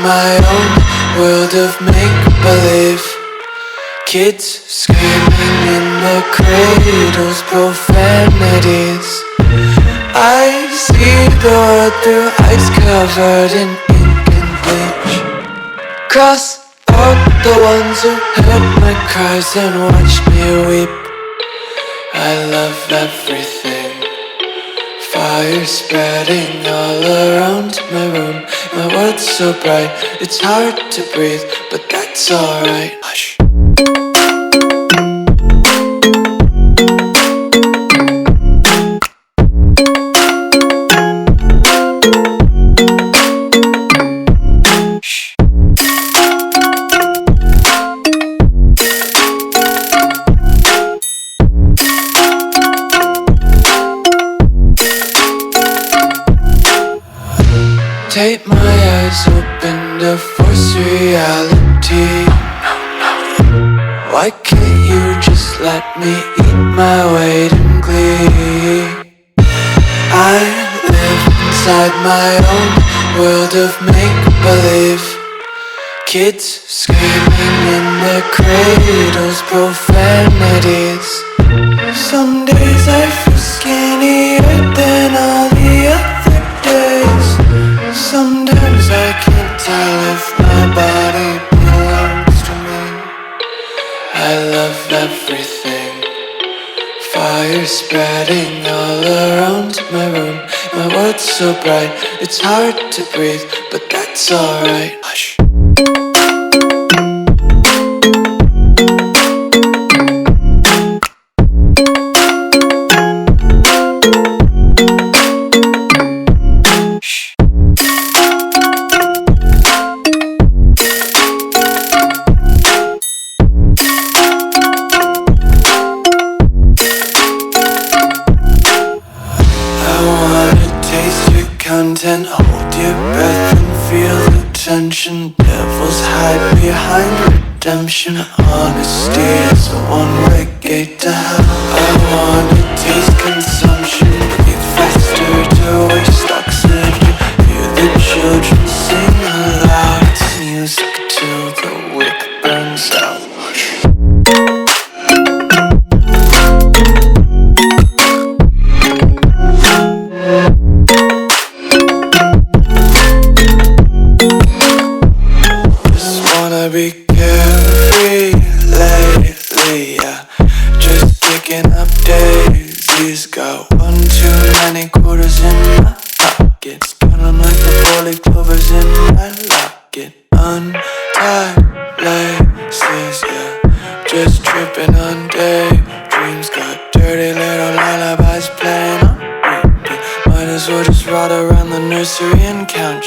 my own world of make-believe. Kids screaming in the cradles, profanities. I see the world through eyes covered in ink and bleach. Cross out the ones who heard my cries and watched me weep. I love everything. Fire spreading all around my room. My world's so bright, it's hard to breathe, but that's alright. Hush. Tape my eyes open to force reality. Why can't you just let me eat my weight in glee? I live inside my own world of make-believe. Kids screaming in their cradles, profanities. Some days I feel skinnier than all the other days. Sometimes I can't tell if my body belongs to me. I love everything. Fire spreading all around my room. My world's so bright, it's hard to breathe, but that's alright. Hush. Content, hold your breath and feel the tension. Devils hide behind redemption. Honesty is a one-way gate to hell. I wanna taste consumption. Breathe faster to waste oxygen. Hear the children sing aloud. It's music till the wick burns out. Be carefree lately, yeah. Just picking up daisies. Got one too many quarters in my pockets. Counting like the 4-leaf clovers in my locket. Untied laces, yeah. Just tripping on daydreams. Got dirty little lullabies playing on repeat. Might as well just ride around the nursery and count